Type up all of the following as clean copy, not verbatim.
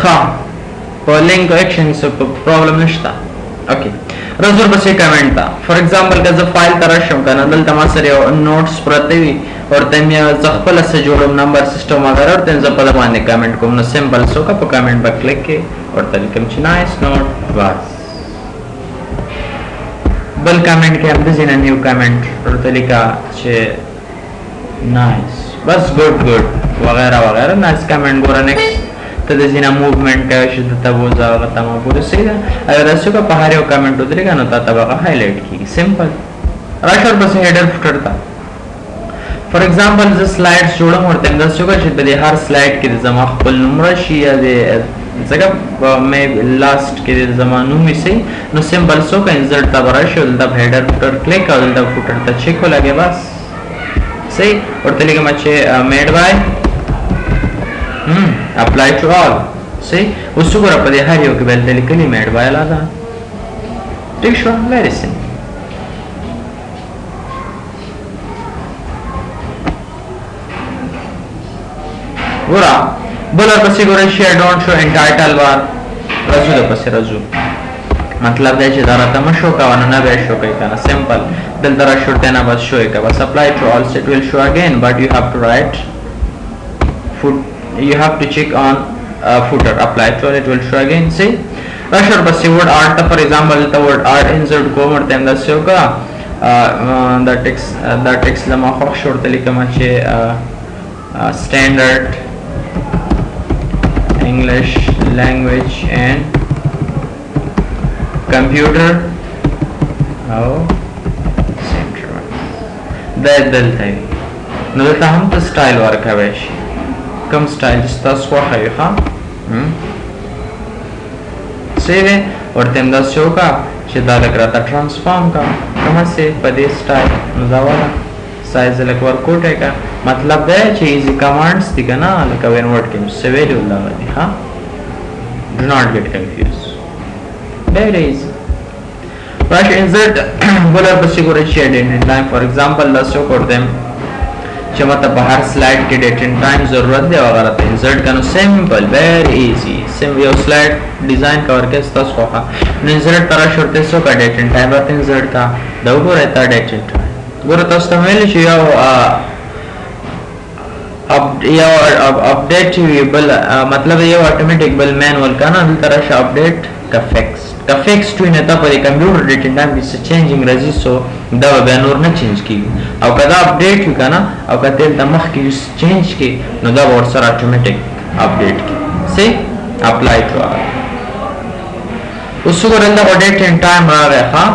ها په لینک اکشن څه پرابلم نشته. اوکې رزور بس کمنټ تا فور ایگزامپل که زه فایل ته راشم کنه دلته ما سره یو نوټس پرته وي ورته مې زه خپل څه جوړم نمبر سیستم وغیرہ ورته زه په باندې کمنټ کوم نو سمپل سو کا په کمنټ باندې کلیک کې ورته لیکم چې نایس نوٹ بس بل کمنټ کې هم د زینه نیو کمنټ ورته لیکا چې نایس بس ګډ وغیرہ وغیرہ نایس کمنټ ګور نیکسٹ ته د زینه موومنٹ کوي چې ته وځه هغه تمام پوره سي دا اگر تاسو کا په هر یو کمنټ ودرېګا نو تاسو هغه هایلایټ کیږي سمپل راشر بس هیډر فوټر تا فور ایگزامپل ز سلایډز جوړم ورته تاسو کا چې د هر سلایډ کې زما خپل نمبر شي یا د ځکه مې لاست کې د زمانو می سي نو سمپل سو کا انسرټ تا برش ول د هیډر فوټر کلیک او د فوټر ته چیک ولګي بس صحیح ورته لیکم چې میډ بای apply to all see اوس وګوره په دې هر یو کې بل د لیکلي میډ بای لاله ټیک شو very simple ګوره بل پسې ګوره شي ډونټ شو ان ټایټل بار رزو د پسې رزو مطلب دا چې دا راته مشو کاونه نه به شو کوي کنه سمپل دل درا شورته نه بس شوې کا بس apply to all it will show again but you have to write you have to check on footer apply to it will show again see rusher bas word art for example the word art insert go more than the shoka that text lama khok short likama che standard English language and computer oh center that daltai no ta hum to style work hai कम स्टाइल जिसका स्क्वाड है हाँ सेव है और तेम दस शो का शिदा लग रहा था ट्रांसफॉर्म का कहाँ से पदे स्टाइल नज़ावाला साइज लग वर्कआउट है का मतलब है चीज़ कमांड्स दिखा ना लगा वेन वर्ड के मुझसे वेरी उल्ला वाली हाँ do not get confused very easy rush insert बोला बच्चे को ratio debt and time for example दस शो कर दें چې ماته په هر سلایډ کې ډیټ اینڈ ټایم ضرورت دی وغیرہ ته انسرټ کنو سمپل ویری ایزی سم یو سلایډ ډیزاین کور کې تاسو خوخه نو انسرټ تر شورته سو کا ډیټ اینڈ ټایم راته انسرټ کا دا وګورئ تا ډیټ اینڈ ټایم ګوره تاسو ته ویل چې یو अपडेट बल मतलब ये ऑटोमेटिक बल मैनुअल का ना तरह से अपडेट का फिक्स टू ने ता पर कंप्यूटर डेट टाइम विच चेंजिंग रजी सो दा बैनर न चेंज की और कदा अपडेट का ना और कते तमख की चेंज की नो दा और सर ऑटोमेटिक अपडेट की से अप्लाई टू उसको रंदा अपडेट इन टाइम आ रहा हां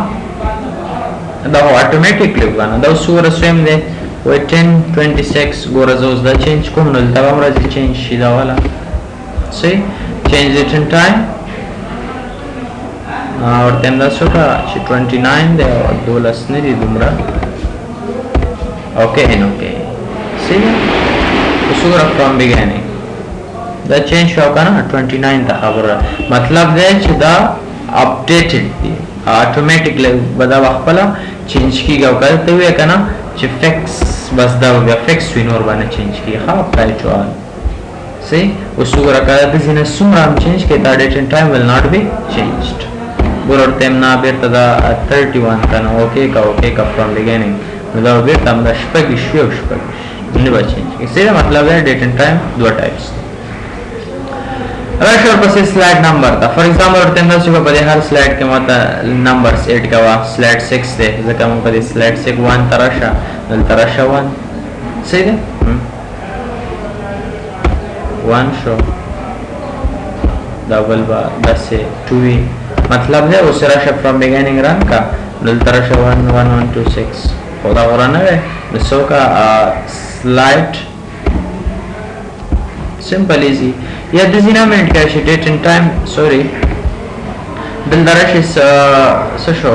दा ऑटोमेटिक लगवा ना दा उसको रस्म दे वो 1026 गोरजोस दा चेंज कोम नल तब हमरा चेंज शिदा वाला से चेंज इट इन टाइम और तेम दसो का 29 दे और 2 लसने दी दुमरा ओके एन ओके सी उसको फ्रॉम बिगिनिंग दा चेंज हो का ना 29 दा खबर मतलब दे दा अपडेटेड दी ऑटोमेटिकली बदा वखपला चेंज की गयो करते हुए का ना چې فکس بس دا بیا فکس وینور باندې چینج کی ها اپلای ټو آل سی اوس وګوره کله د زینه سمره هم چینج کی دا ډیټ اینڈ ټایم ول ناٹ بی چینجډ ګور تم نه بیرته دا 31 کنه اوکے کا فرام بیگینینګ نو دا بیرته هم د شپږ نه به چینج کی سی مطلب ہے ډیټ اینڈ ټایم دوه ټایپس راشر پسې سلایډ نمبر دا فور ایگزامپل ورته نو چې په هر سلایډ کې ماته نمبرز ایډ کوا سلایډ 6 ده ځکه موږ په سلایډ 6 1 تراشه نل تراشه 1 صحیح ده 1 شو ډبل با دسه 2 मतलब है उस राशि फ्रॉम बिगिनिंग रन का नल तराशा 1 1 1 2 6 خدا ورانه है सो का स्लाइड सिंपल इजी या डिजिनामेंट का शे डेट एंड टाइम सॉरी दलदरश इस सशो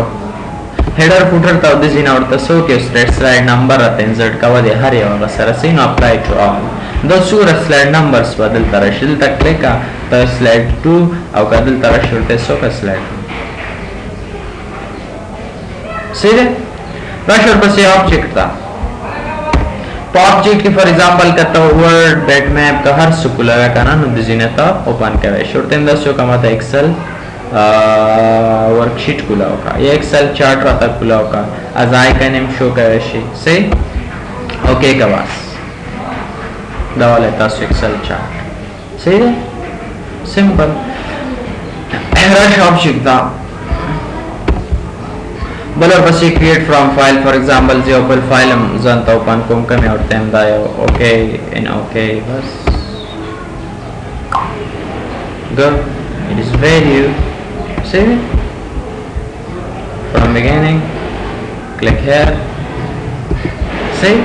हेडर फुटर ता डिजिना और तसो के स्लाइड नंबर आते हैं इंसर्ट का वदे हर या वगैरह से नो अप्लाई टू ऑल दो सूरत स्लाइड नंबर्स बदल तरश तक क्लिक का तो स्लाइड 2 और कदल तरश होते सो का स्लाइड सीधे रशर पर से ऑब्जेक्ट था ऑब्जेक्ट की फॉर एग्जांपल करता वर्ड बेट मैप का हर सुकुला का ना नुदिजिने ता ओपन करे शोर्टेन दस जो कमाता एक्सेल वर्कशीट खुला होगा ये एक्सेल चार्ट रहता खुला होगा आज आई का नेम शो करे से ओके का बस दवा लेता है एक्सेल चार्ट सही है सिंपल रश ऑब्जेक्ट था बोलो बस ये create from file for example जो ओपन फाइल हम जानता ओपन कोम कम और टाइम दायो ओके इन ओके बस go it is value see from beginning click here see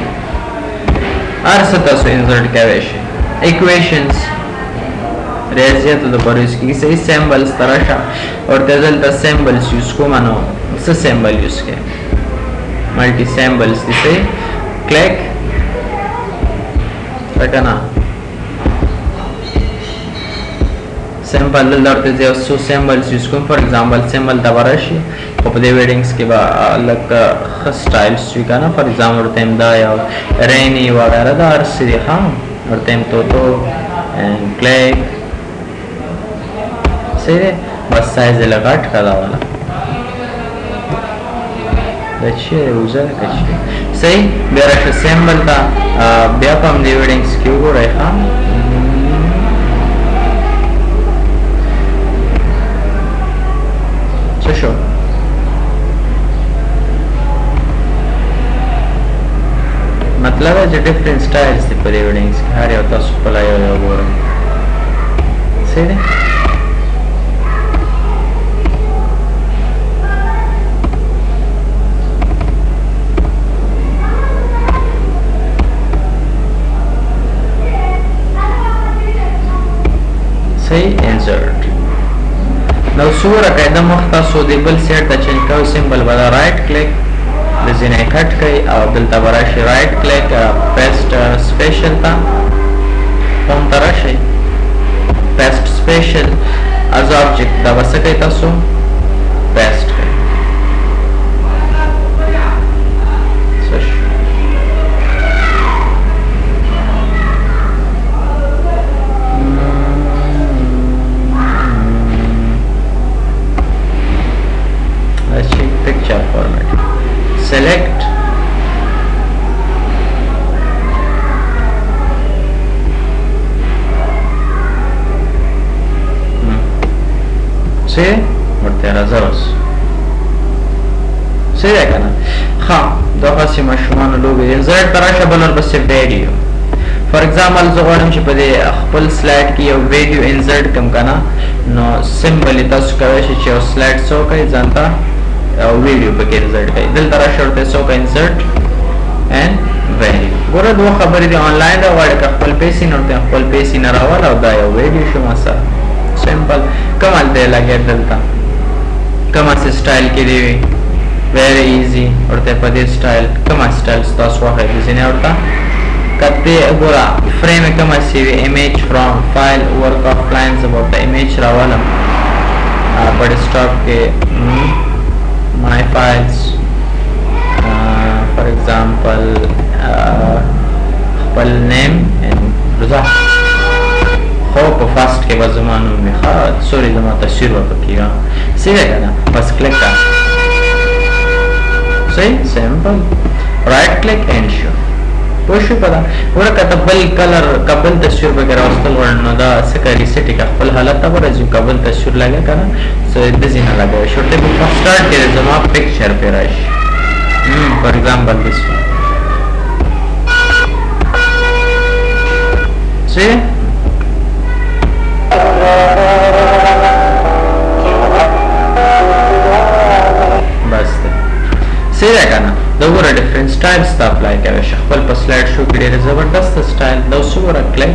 arsa insert करेशे equations रेजिया तो बरो इसकी सही symbols तरह और तेजल द symbols यूज को मानो से symbol यूज के मल्टी symbols इसे click रखना symbol दलते जो सो symbols यूज को for example symbol तबरशी उपदे weddings के बाद अलग styles चुका ना for example तेम दा या rainy वगैरह दा अर्सी हाँ और तेम तो and click सही है बस साइज लगा ठहरा वाला अच्छे यूजर अच्छे सही मेरा जो सिंबल था व्यापम डिविडेंड्स क्यों हो रहा है चलो मतलब है जो डिफरेंट स्टाइल्स थे पर डिविडेंड्स के हर होता सुपला यो वो सही है सही insert now सूरा का एकदम मुख्तसर देबल सेट द चेंज का सिंबल वाला राइट क्लिक दिसने कट कई और दलता बड़ा से राइट क्लिक पेस्ट स्पेशल था कौन तरह से पेस्ट स्पेशल as ऑब्जेक्ट दा बस कई तसो पेस्ट select see और तेरा ज़रूर सही है क्या ना हाँ दो खासी मशहूर लोग इंसर्ट तरह शबल और बस वीडियो फॉर एग्जांपल जो और हम चिपके फुल स्लाइड की वीडियो इंसर्ट कम करना नो सिंबल इतना सुखावे शिचे स्लाइड सो कहीं जानता वीडियो पे के रिजल्ट का दिल तरह शर्त सो का इंसर्ट एंड वैल्यू गोरा दो खबर दे ऑनलाइन दा वाले का फुल पेज इन और फुल पेज इन रावाला दा वीडियो शो मसा सिंपल कमाल दे लगे दिलता कमा से स्टाइल के लिए वेरी इजी और ते पदे स्टाइल कमा स्टाइल्स तो सो है जिने औरता कते गोरा फ्रेम कमा से image from file work of lines about the image रावाला बट स्टॉप के my files for example file name and result hope first के बाद ज़मानों में हाँ sorry ज़मान तस्वीर वापस किया सीधे करना बस क्लिक कर सही simple right click and show push पता पूरा कतबल कलर कबल तस्वीर वगैरह उस्तल वर्णन दा सकरी सेट का फल हालत तब रजू कबल तस्वीर लगा करना सो दिजिना लगा छोटे को स्टार्ट करे जमा पिक्चर पे rush for example this see बस सही रहेगा ना दो वो डिफरेंट स्टाइल्स था अप्लाई करे शफल पर स्लाइड शो के लिए जबरदस्त स्टाइल दो सो रख ले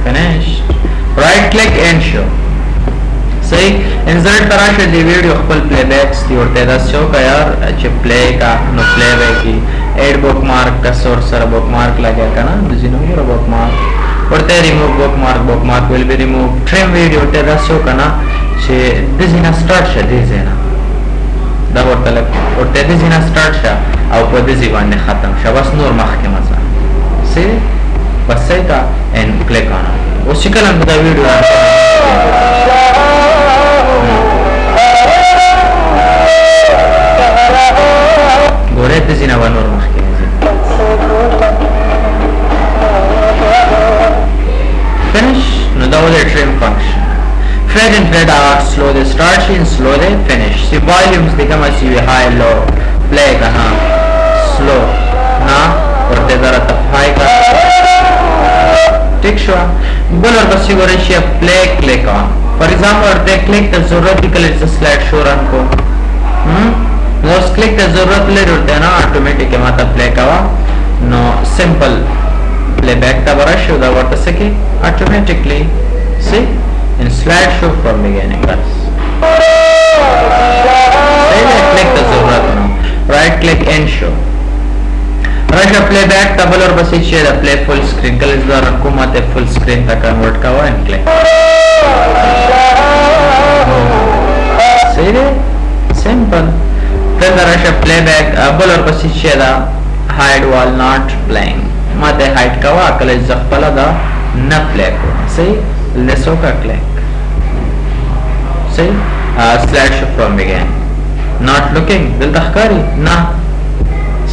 finished right click and show सही इंसर्ट तरह से दी वीडियो खपल प्लेबैक्स दी और तेरा शो का यार अच्छे प्ले का नो प्लेबैक की एड बुकमार्क का सोर्स सर बुकमार्क लगा का ना जिनो वो बुकमार्क और ते remove bookmark will be remove trim video तेरा शो का ना چې د زینا سٹارټ شه دې زینا دا ورته ورته د زینا سٹارټ شه او په دې ځای باندې ختم شه بس نور مخکې مزه سي بس سيتا and click on it اوس چې کله دا ویډیو ګورې د زینا و نور مخکې finish no دا ولې trim function fade and fade out slow the start and slow the finish see volumes دیکھا مسی high low play کہاں slow نا ورته درته high کا ٹھیک شو بل ورپسې ګورئ چې play click on for example ورته click ته ضرورت دی کله چې slide show رن کو نو اس click ته ضرورت لري ورته نه automatic ماته play کوا نو simple playback ته ورشو دا ورته سکی automatically see in slideshow from beginning بس صحیح click ته ضرورت نه right click and show راشه playback ته بل ورپسې چې دا play full screen کله چې دا کومه full screen ته convert کوا and click صحیح simple then راشه playback بل ورپسې چې دا hide while not playing ماته hide کوا کله چې خپل دا نه play کوم صحیح لسو کا click صحیح slideshow from beginning not looking دلته ښکاري نه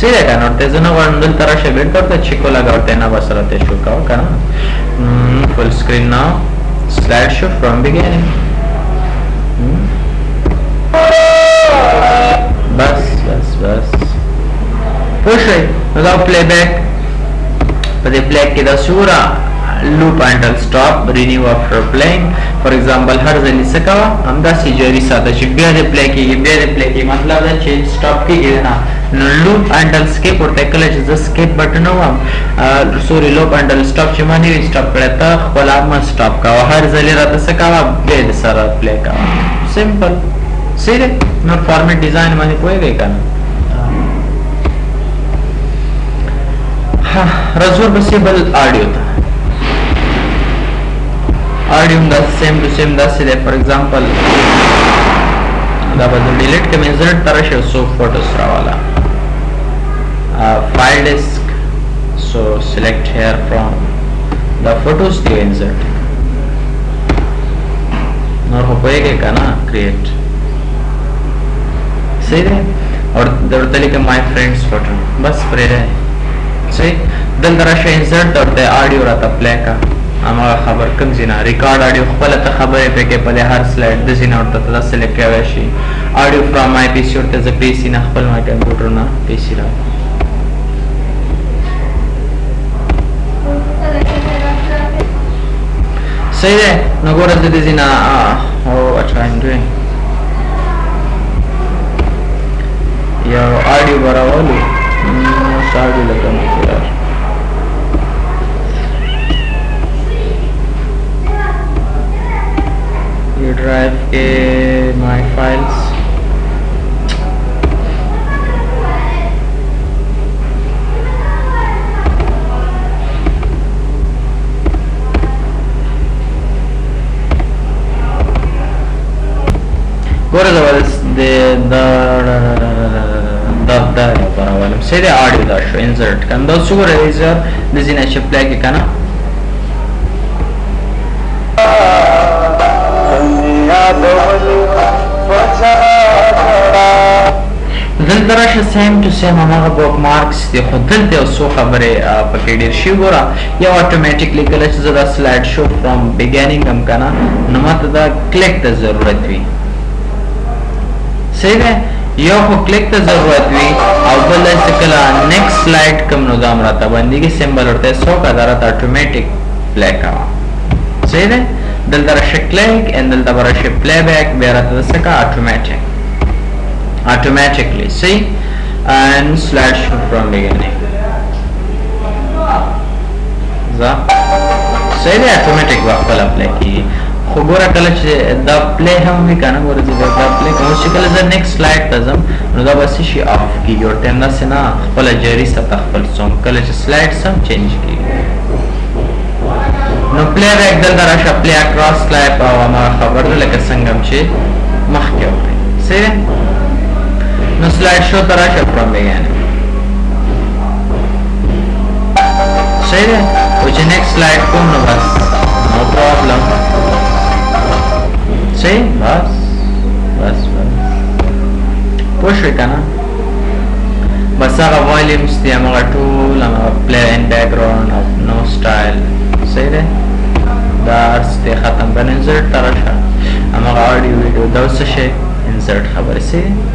صحیح ده کنه ورته زنه ورن دلته راشه بیت کرته چیکو لگاوته نه بس راته شو کاو کنه full screen now slideshow from beginning بس پوښی نو دا playback په دې play کې دا سورا loop until stop renew after playing for example هر ځل څه کوا همدا سی جری ساده چې بیا دې play کې مطلب دا چې stop کېږي نه نو loop until skip ورته کله چې ز skip بٹن وام سوري loop until stop چې مانی وي stop کړه ته خپل ما stop کوا هر ځل راته څه کوا بیا دې سره play کوا simple سیده نو فارمیټ ډیزاین باندې پوهیږئ کنه رزور بس بل آڈیو تھا آڈیو دا سیم ٹو سیم دا سے فار ایگزامپل دا بدل ڈیلیٹ کے میں زرد طرح سے سو فوٹوز را والا فائل ڈسک سو سلیکٹ ہیئر فرام دا فوٹوز دی انسرٹ نور ہو پوئے گے کا نا کریٹ صحیح ہے اور درد لکھے مائی فرینڈز فوٹو بس پرے رہے صحیح دل درشه انسرت درته آډیو راته پلی کا اما خبر کم زینا ریکارډ آډیو خپل ته خبره پکې په هر سلایډ د زینا ورته تاسو سلیکټ کوي شي آډیو فرام مای پی سی ورته ز پی سی نه خپل مای کمپیوټر نه پی سی را صحیح ده نو ګوره د زینا او what I'm doing یو آډیو براولو آډیو لګم یار ये ड्राइव के my files Gore the paravalum say the audio da show insert kan da su gore is this in a play ke kana دل درشه سیم ټو سیم هغه بوک مارکس دی خو دلته یو څو خبرې پکې ډېر شي ګوره یو اتوماتیکلی کله چې زه دا سلایډ شو فرام بګینینګ هم کنه نو ماته دا کلیک ته ضرورت وي صحیح ده یو خو کلیک ته ضرورت وي او بل چې کله نیکسټ سلایډ کوم نو دا راته باندې سیمبل ورته څو کا درته اتوماتیک پلی کاوه صحیح ده دلته راشه کلیک ان دلته راشه پلی بیک بیا راته څه کا اتوماتیک automatically see and slash from beginning za say the automatic waqal apply ki khogora kala da play ham vi kana gora da play ko shikal za next slide tazam no da bas shi off ki your time na sena khpal jari sa takhpal som kala slide sam change ki نو پلی بیک دلته راشه پلی اکراس کلیپ او ما خبر ده لکه څنګه چې مخکې وکړئ صحیح نو سلاید شو ته راشه فرام بیګینینګ صحیح ده او چې نیکسټ سلاید کوم نو بس نو پرابلم صحیح بس پوه شوې که نه بس هغه والیومز دي همغه ټول همغه پلی ان بیکګراوند او نو سټایل صحیح دی دا ارس دی ختم کړه انسرټ ته راشه همغه آډیو ویډیو دا څه شی انسرټ خبرې صحیح